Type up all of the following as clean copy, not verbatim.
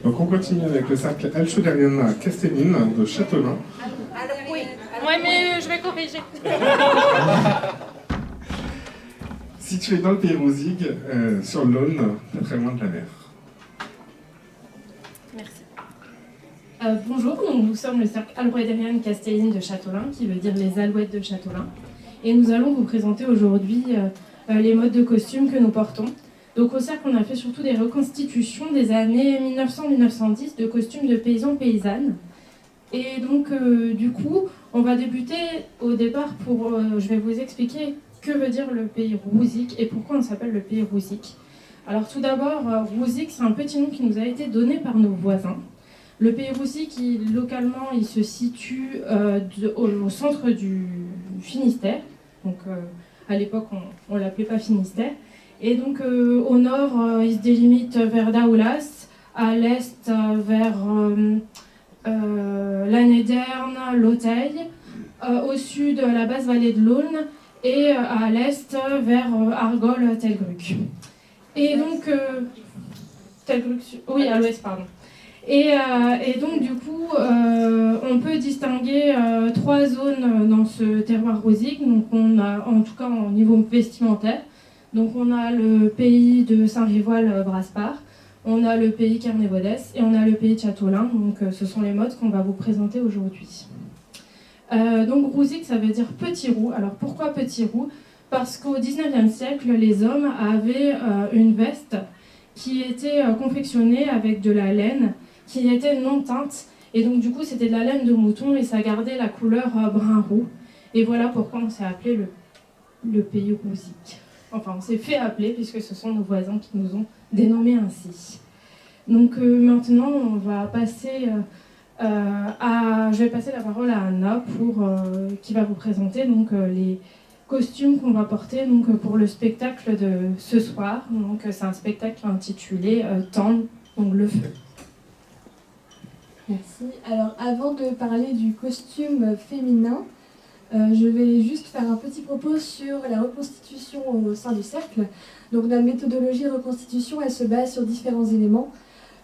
Donc on continue avec le cercle Alchuderian Castelline de Châtelain. Oui, mais je vais corriger. Situé dans le pays Rouzic, sur l'Aulne, pas très loin de la mer. Merci. Bonjour, nous sommes le cercle Alchuderian Castelline de Châtelain, qui veut dire les alouettes de Châtelain. Et nous allons vous présenter aujourd'hui les modes de costume que nous portons. Donc au cercle, on a fait surtout des reconstitutions des années 1900-1910 de costumes de paysans-paysannes. Et donc du coup, on va débuter au départ pour... je vais vous expliquer que veut dire le pays Rouzic et pourquoi on s'appelle le pays Rouzic. Alors tout d'abord, Rouzic, c'est un petit nom qui nous a été donné par nos voisins. Le pays Rouzic, localement, il se situe au centre du Finistère. Donc à l'époque, on ne l'appelait pas Finistère. Et donc au nord, il se délimite vers Daoulas, à l'est vers Lannédern, l'Auteuil, au sud la basse vallée de l'Aulne et à l'est vers Argol, Telgruc. Et donc Telgruc, oui, à l'ouest, pardon. Et donc du coup, on peut distinguer trois zones dans ce terroir rouzic. Donc on a, en tout cas au niveau vestimentaire, donc on a le pays de Saint-Rivoal-Braspar, on a le pays Carnévodès et on a le pays de Châtelain. Donc ce sont les modes qu'on va vous présenter aujourd'hui. Donc Rouzic, ça veut dire petit roux. Alors pourquoi petit roux? Parce qu'au 19e siècle, les hommes avaient une veste qui était confectionnée avec de la laine qui était non teinte. Et donc du coup, c'était de la laine de mouton et ça gardait la couleur brun-roux. Et voilà pourquoi on s'est appelé le pays Rouzic. Enfin, on s'est fait appeler puisque ce sont nos voisins qui nous ont dénommés ainsi. Donc maintenant, on va passer... je vais passer la parole à Anna qui va vous présenter donc, les costumes qu'on va porter donc, pour le spectacle de ce soir. Donc, c'est un spectacle intitulé Tendre donc, le feu. Merci. Alors avant de parler du costume féminin, je vais juste faire un petit propos sur la reconstitution au sein du cercle. Donc notre méthodologie de reconstitution, elle se base sur différents éléments.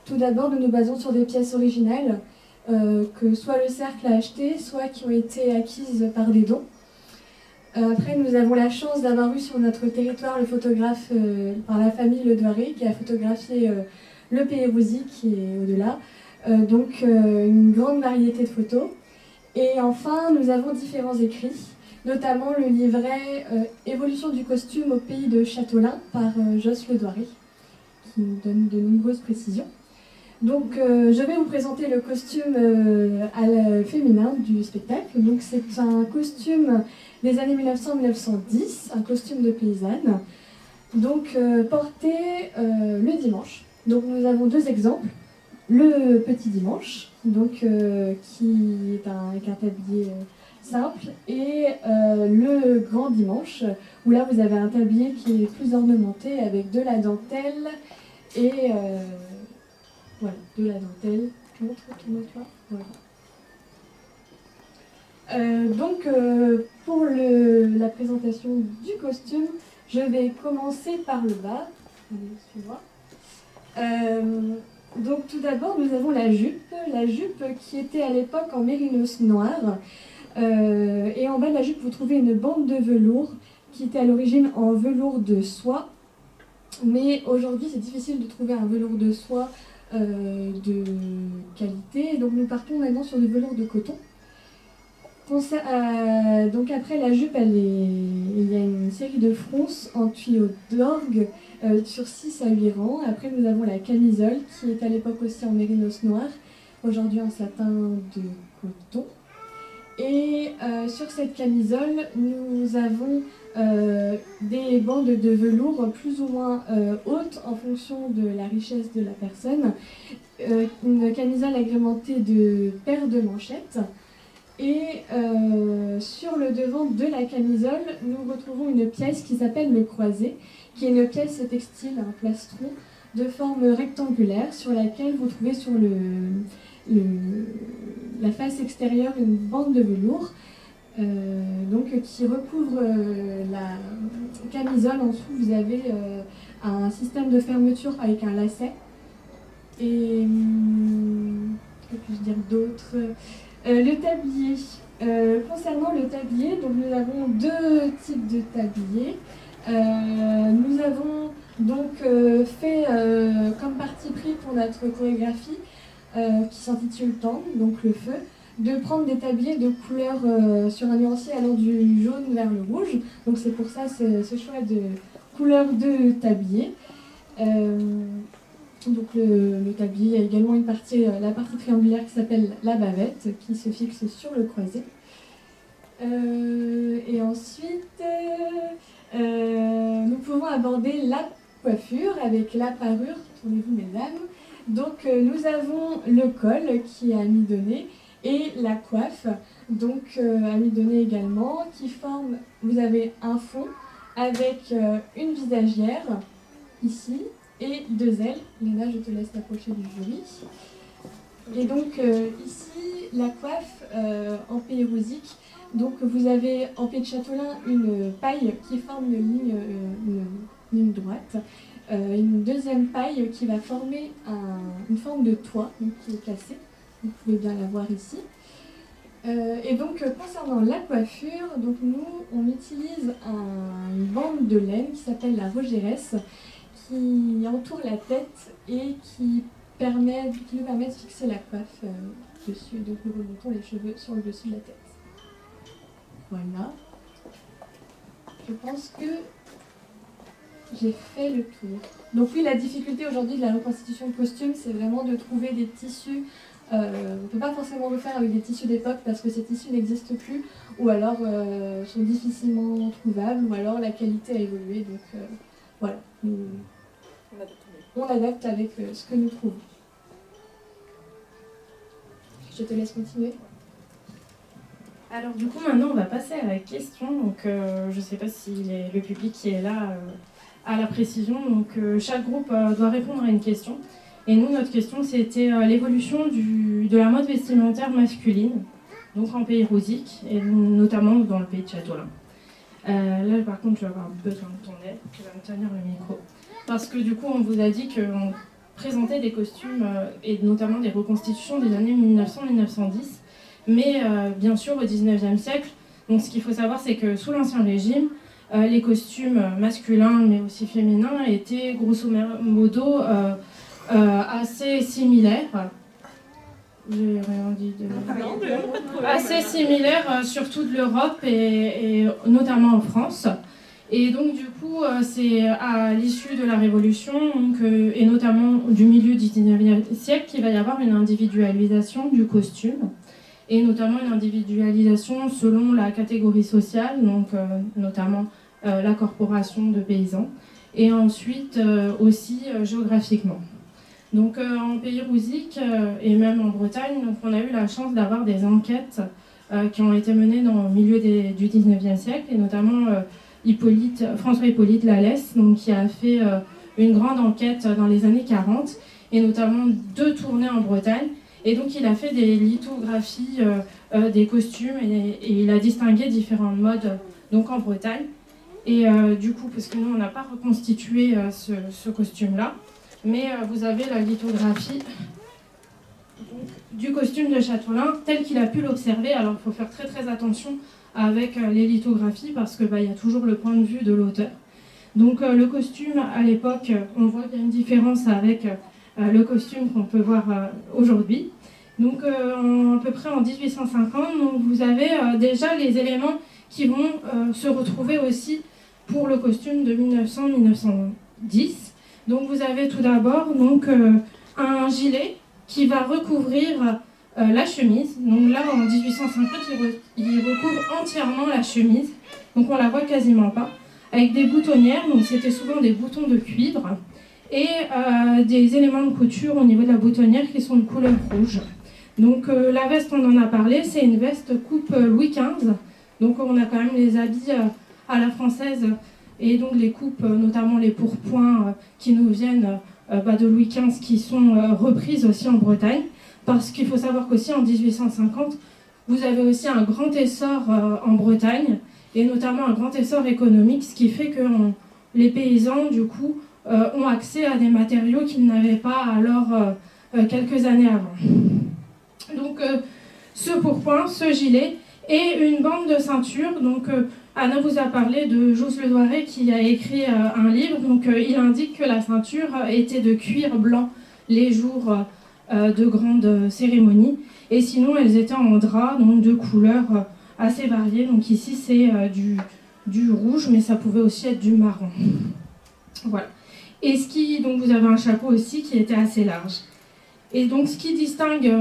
Tout d'abord, nous nous basons sur des pièces originales que soit le cercle a achetées, soit qui ont été acquises par des dons. Après, nous avons la chance d'avoir eu sur notre territoire le photographe par la famille Le Douaré qui a photographié le pays Rouzic et au-delà. Donc une grande variété de photos. Et enfin, nous avons différents écrits, notamment le livret Évolution du costume au pays de Châtelain par Josse Le Douaré, qui nous donne de nombreuses précisions. Donc je vais vous présenter le costume féminin du spectacle. Donc c'est un costume des années 1900-1910, un costume de paysanne, donc porté le dimanche. Donc nous avons deux exemples. Le petit dimanche, donc, qui est avec un tablier simple, et le grand dimanche, où là vous avez un tablier qui est plus ornementé avec de la dentelle et voilà, de la dentelle. Montre-toi. Voilà. Donc pour la présentation du costume, je vais commencer par le bas. Allez, suis-moi. Donc tout d'abord, nous avons la jupe qui était à l'époque en mérinos noir. Et en bas de la jupe, vous trouvez une bande de velours qui était à l'origine en velours de soie. Mais aujourd'hui, c'est difficile de trouver un velours de soie de qualité. Donc nous partons maintenant sur du velours de coton. Donc après la jupe, il y a une série de fronces en tuyaux d'orgue sur 6 à 8 rangs. Après nous avons la camisole qui est à l'époque aussi en mérinos noir, aujourd'hui en satin de coton. Et sur cette camisole, nous avons des bandes de velours plus ou moins hautes en fonction de la richesse de la personne. Une camisole agrémentée de paires de manchettes. Et sur le devant de la camisole, nous retrouvons une pièce qui s'appelle le croisé, qui est une pièce textile, un plastron de forme rectangulaire, sur laquelle vous trouvez sur la face extérieure une bande de velours qui recouvre la camisole. En dessous, vous avez un système de fermeture avec un lacet. Et que puis-je dire d'autre? Le tablier. Concernant le tablier, donc nous avons deux types de tabliers. Nous avons donc fait comme parti pris pour notre chorégraphie qui s'intitule Tendre, donc le feu, de prendre des tabliers de couleur sur un nuancier allant du jaune vers le rouge. Donc c'est pour ça ce choix de couleur de tablier. Donc le tablier a également une partie, la partie triangulaire qui s'appelle la bavette, qui se fixe sur le croisé. Et ensuite, nous pouvons aborder la coiffure avec la parure. Tournez-vous, mesdames. Donc nous avons le col qui est amidonné et la coiffe, donc amidonnée également, qui forme, vous avez un fond avec une visagière ici et deux ailes. Léna, je te laisse t'approcher du jury. Et donc ici, la coiffe en pays rosique. Donc vous avez en pied de Châtelain une paille qui forme une ligne droite. Une deuxième paille qui va former une forme de toit, donc qui est cassée. Vous pouvez bien la voir ici. Et donc concernant la coiffure, donc nous on utilise une bande de laine qui s'appelle la Rogeresse, qui entoure la tête et qui nous permet de fixer la coiffe dessus. Donc nous remontons les cheveux sur le dessus de la tête. Voilà. Je pense que j'ai fait le tour. Donc oui, la difficulté aujourd'hui de la reconstitution de costumes, c'est vraiment de trouver des tissus. On ne peut pas forcément le faire avec des tissus d'époque parce que ces tissus n'existent plus, ou alors sont difficilement trouvables, ou alors la qualité a évolué. Donc voilà, on adapte avec ce que nous trouvons. Je te laisse continuer. Alors du coup maintenant on va passer à la question, donc je ne sais pas si le public qui est là a la précision, donc chaque groupe doit répondre à une question. Et nous notre question c'était l'évolution de la mode vestimentaire masculine, donc en pays rosique, et notamment dans le pays de Châtelain. Là par contre je vais avoir besoin de ton aide, tu vas me tenir le micro. Parce que du coup on vous a dit qu'on présentait des costumes et notamment des reconstitutions des années 1900-1910. Mais bien sûr, au XIXe siècle, donc ce qu'il faut savoir, c'est que sous l'Ancien Régime, les costumes masculins, mais aussi féminins, étaient grosso modo assez similaires. J'ai rien dit de... Assez similaires sur toute l'Europe et notamment en France. Et donc du coup, c'est à l'issue de la Révolution, et notamment du milieu du XIXe siècle, qu'il va y avoir une individualisation du costume. Et notamment une individualisation selon la catégorie sociale, donc notamment la corporation de paysans, et ensuite aussi géographiquement. Donc en pays rosique et même en Bretagne, donc, on a eu la chance d'avoir des enquêtes qui ont été menées dans le milieu du XIXe siècle, et notamment François-Hippolyte Lallès, donc, qui a fait une grande enquête dans les années 40, et notamment 2 tournées en Bretagne. Et donc il a fait des lithographies des costumes et il a distingué différents modes donc en Bretagne. Et du coup, parce que nous on n'a pas reconstitué ce costume-là, mais vous avez la lithographie du costume de Châtelain tel qu'il a pu l'observer. Alors il faut faire très très attention avec les lithographies parce qu'il y a toujours le point de vue de l'auteur. Donc le costume à l'époque, on voit qu'il y a une différence avec le costume qu'on peut voir aujourd'hui. Donc à peu près en 1850, donc, vous avez déjà les éléments qui vont se retrouver aussi pour le costume de 1900-1910. Donc vous avez tout d'abord donc, un gilet qui va recouvrir la chemise. Donc là en 1850, il recouvre entièrement la chemise. Donc on la voit quasiment pas. Avec des boutonnières, donc c'était souvent des boutons de cuivre. Et des éléments de couture au niveau de la boutonnière qui sont de couleur rouge. Donc la veste, on en a parlé, c'est une veste coupe Louis XV. Donc on a quand même les habits à la française et donc les coupes, notamment les pourpoints qui nous viennent de Louis XV qui sont reprises aussi en Bretagne, parce qu'il faut savoir qu'aussi en 1850, vous avez aussi un grand essor en Bretagne, et notamment un grand essor économique, ce qui fait que les paysans, du coup, ont accès à des matériaux qu'ils n'avaient pas alors quelques années avant. Donc, ce pourpoint, ce gilet, et une bande de ceinture. Donc, Anna vous a parlé de Jos Le Douaret qui a écrit un livre. Donc, il indique que la ceinture était de cuir blanc les jours de grandes cérémonies. Et sinon, elles étaient en drap, donc de couleurs assez variées. Donc ici, c'est du rouge, mais ça pouvait aussi être du marron. Voilà. Et donc vous avez un chapeau aussi qui était assez large. Et donc, ce qui distingue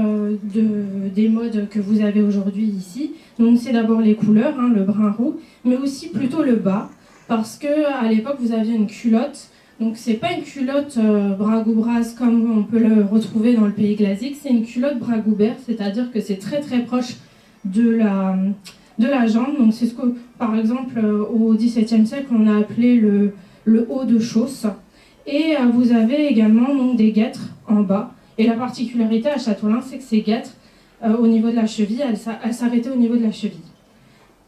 des modes que vous avez aujourd'hui ici, donc c'est d'abord les couleurs, hein, le brun roux, mais aussi plutôt le bas, parce qu'à l'époque, vous aviez une culotte. Donc, c'est pas une culotte bragoubras comme on peut le retrouver dans le pays glasique, c'est une culotte bragoubert, c'est-à-dire que c'est très très proche de la jambe. Donc, c'est ce que, par exemple, au XVIIe siècle, on a appelé le haut de chausse. Et vous avez également donc, des guêtres en bas. Et la particularité à Châteaulin, c'est que ces guêtres, au niveau de la cheville, elles s'arrêtaient au niveau de la cheville.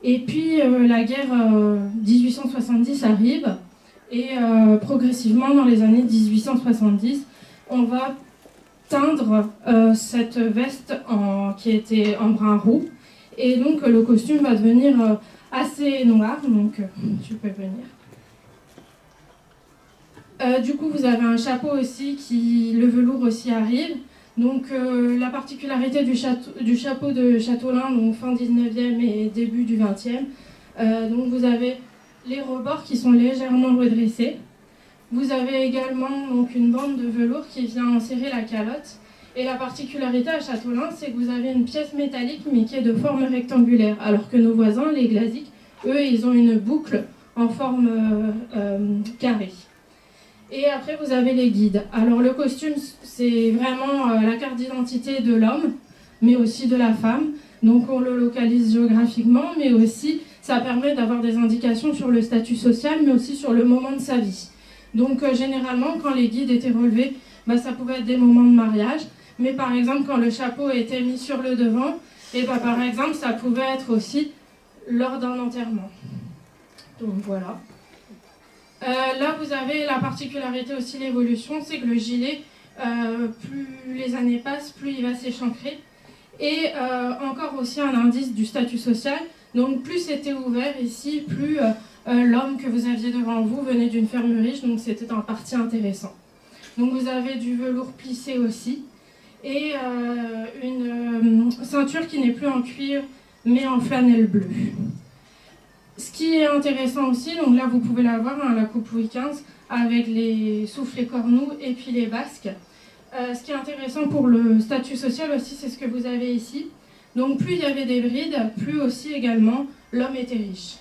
Et puis la guerre 1870 arrive, et progressivement, dans les années 1870, on va teindre cette veste qui était en brun roux. Et donc le costume va devenir assez noir, donc tu peux venir. Du coup, vous avez un chapeau aussi, le velours aussi arrive. Donc, la particularité du chapeau de Châteaulin, donc fin 19e et début du 20e, donc vous avez les rebords qui sont légèrement redressés. Vous avez également donc, une bande de velours qui vient serrer la calotte. Et la particularité à Châteaulin, c'est que vous avez une pièce métallique, mais qui est de forme rectangulaire, alors que nos voisins, les glasiques, eux, ils ont une boucle en forme carrée. Et après, vous avez les guides. Alors, le costume, c'est vraiment la carte d'identité de l'homme, mais aussi de la femme. Donc, on le localise géographiquement, mais aussi, ça permet d'avoir des indications sur le statut social, mais aussi sur le moment de sa vie. Donc, généralement, quand les guides étaient relevés, ça pouvait être des moments de mariage. Mais par exemple, quand le chapeau était mis sur le devant, et par exemple, ça pouvait être aussi lors d'un enterrement. Donc, voilà. Là, vous avez la particularité aussi, l'évolution, c'est que le gilet, plus les années passent, plus il va s'échancrer. Et encore aussi un indice du statut social. Donc, plus c'était ouvert ici, plus l'homme que vous aviez devant vous venait d'une ferme riche, donc c'était un parti intéressant. Donc, vous avez du velours plissé aussi. Et une ceinture qui n'est plus en cuir, mais en flanelle bleue. Ce qui est intéressant aussi, donc là vous pouvez la voir, hein, la coupe Louis XV, avec les soufflets cornous et puis les basques. Ce qui est intéressant pour le statut social aussi, c'est ce que vous avez ici. Donc plus il y avait des brides, plus aussi également l'homme était riche.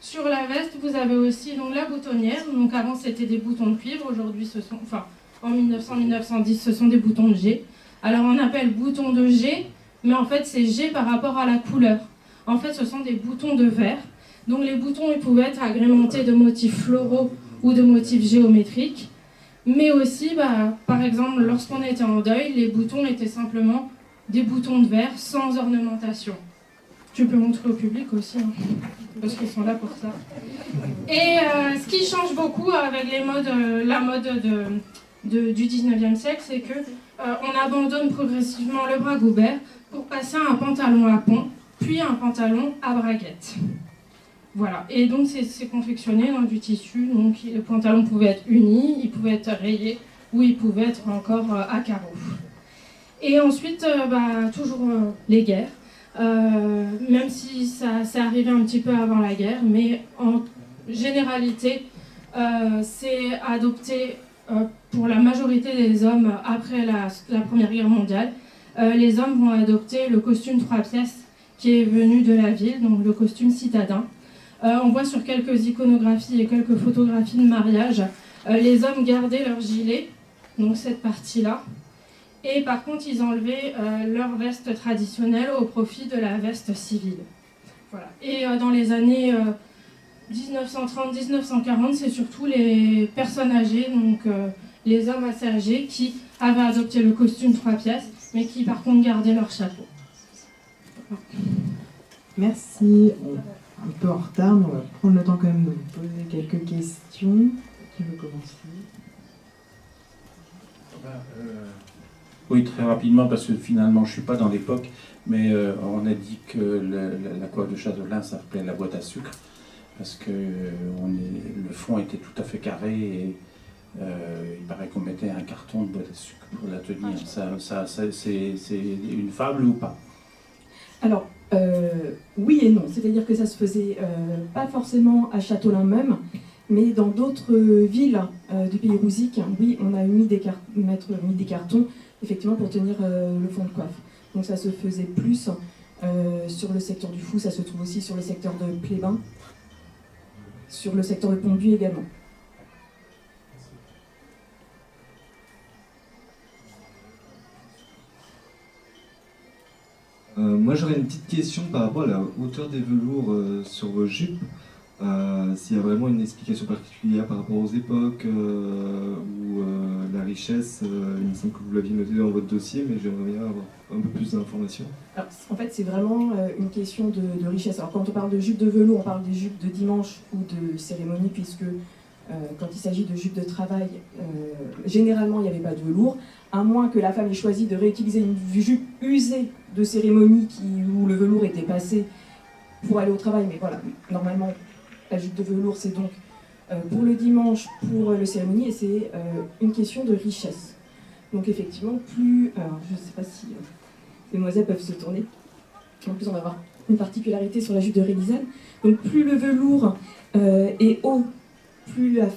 Sur la veste, vous avez aussi donc, la boutonnière. Donc avant c'était des boutons de cuivre, aujourd'hui en 1900-1910 ce sont des boutons de G. Alors on appelle boutons de G, mais en fait c'est G par rapport à la couleur. En fait ce sont des boutons de verre. Donc les boutons ils pouvaient être agrémentés de motifs floraux ou de motifs géométriques. Mais aussi, par exemple, lorsqu'on était en deuil, les boutons étaient simplement des boutons de verre sans ornementation. Tu peux montrer au public aussi, hein, parce qu'ils sont là pour ça. Et ce qui change beaucoup avec la mode du 19e siècle, c'est qu'on abandonne progressivement le bras goubert pour passer à un pantalon à pont, puis un pantalon à braguette. Voilà, et donc c'est confectionné dans du tissu, donc le pantalon pouvait être uni, il pouvait être rayé, ou il pouvait être encore à carreaux. Et ensuite, toujours les guerres, même si ça s'est arrivé un petit peu avant la guerre, mais en généralité, c'est adopté pour la majorité des hommes après la Première Guerre mondiale. Les hommes vont adopter le costume 3 pièces qui est venu de la ville, donc le costume citadin. On voit sur quelques iconographies et quelques photographies de mariage, les hommes gardaient leur gilet, donc cette partie-là, et par contre ils enlevaient leur veste traditionnelle au profit de la veste civile. Voilà. Et dans les années 1930-1940, c'est surtout les personnes âgées, donc les hommes assez âgés qui avaient adopté le costume 3 pièces, mais qui par contre gardaient leur chapeau. Merci. On est un peu en retard, mais on va prendre le temps quand même de vous poser quelques questions. Qui veut commencer? Oui, très rapidement, parce que finalement, je ne suis pas dans l'époque, mais on a dit que la coiffe de Châtelain s'appelait la boîte à sucre, parce que le fond était tout à fait carré, et il paraît qu'on mettait un carton de boîte à sucre pour la tenir. C'est une fable ou pas? Alors, oui et non. C'est-à-dire que ça se faisait pas forcément à Châtelain même, mais dans d'autres villes du pays rousique, oui, on a mis des cartons, effectivement, pour tenir le fond de coiffe. Donc ça se faisait plus sur le secteur du Fou, ça se trouve aussi sur le secteur de Plébin, sur le secteur de Pont-de-Buis également. Moi j'aurais une petite question par rapport à la hauteur des velours sur vos jupes. S'il y a vraiment une explication particulière par rapport aux époques ou la richesse, il me semble que vous l'aviez noté dans votre dossier, mais j'aimerais bien avoir un peu plus d'informations. Alors, en fait, c'est vraiment une question de richesse. Alors, quand on parle de jupes de velours, on parle des jupes de dimanche ou de cérémonie, puisque quand il s'agit de jupes de travail, généralement, il n'y avait pas de velours, à moins que la femme ait choisi de réutiliser une jupe usée de cérémonie où le velours était passé pour aller au travail. Mais voilà, normalement, la jupe de velours, c'est donc pour le dimanche, pour le cérémonie, et c'est une question de richesse. Donc effectivement, plus... Alors, je ne sais pas si les demoiselles peuvent se tourner. En plus, on va avoir une particularité sur la jupe de Rélisane. Donc plus le velours est haut, plus la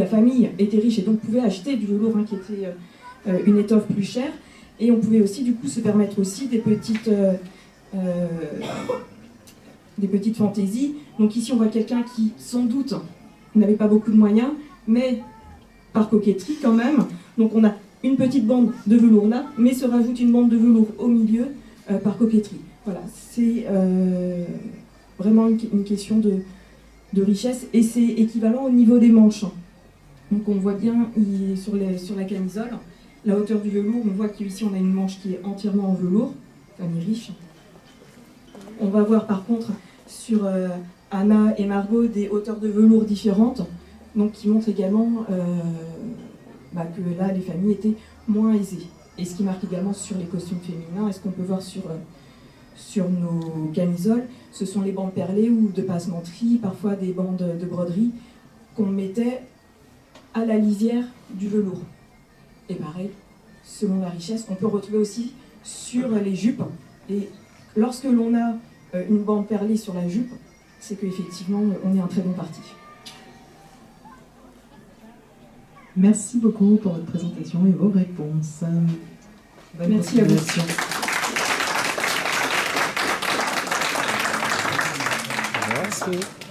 famille était riche, et donc pouvait acheter du velours qui était une étoffe plus chère. Et on pouvait aussi, du coup, se permettre aussi des petites fantaisies. Donc ici, on voit quelqu'un qui, sans doute, n'avait pas beaucoup de moyens, mais par coquetterie quand même. Donc on a une petite bande de velours là, mais se rajoute une bande de velours au milieu par coquetterie. Voilà, c'est vraiment une question de richesse, et c'est équivalent au niveau des manches. Donc on voit bien sur la camisole, la hauteur du velours, on voit qu'ici on a une manche qui est entièrement en velours, famille riche. On va voir par contre sur Anna et Margot des hauteurs de velours différentes, donc qui montrent également que là les familles étaient moins aisées. Et ce qui marque également sur les costumes féminins, et ce qu'on peut voir sur nos camisoles, ce sont les bandes perlées ou de passementerie, parfois des bandes de broderie qu'on mettait à la lisière du velours. Et pareil, selon la richesse, on peut retrouver aussi sur les jupes. Et lorsque l'on a une bande perlée sur la jupe, c'est qu'effectivement, on est un très bon parti. Merci beaucoup pour votre présentation et vos réponses. Bonne Merci à vous. continuation. Merci.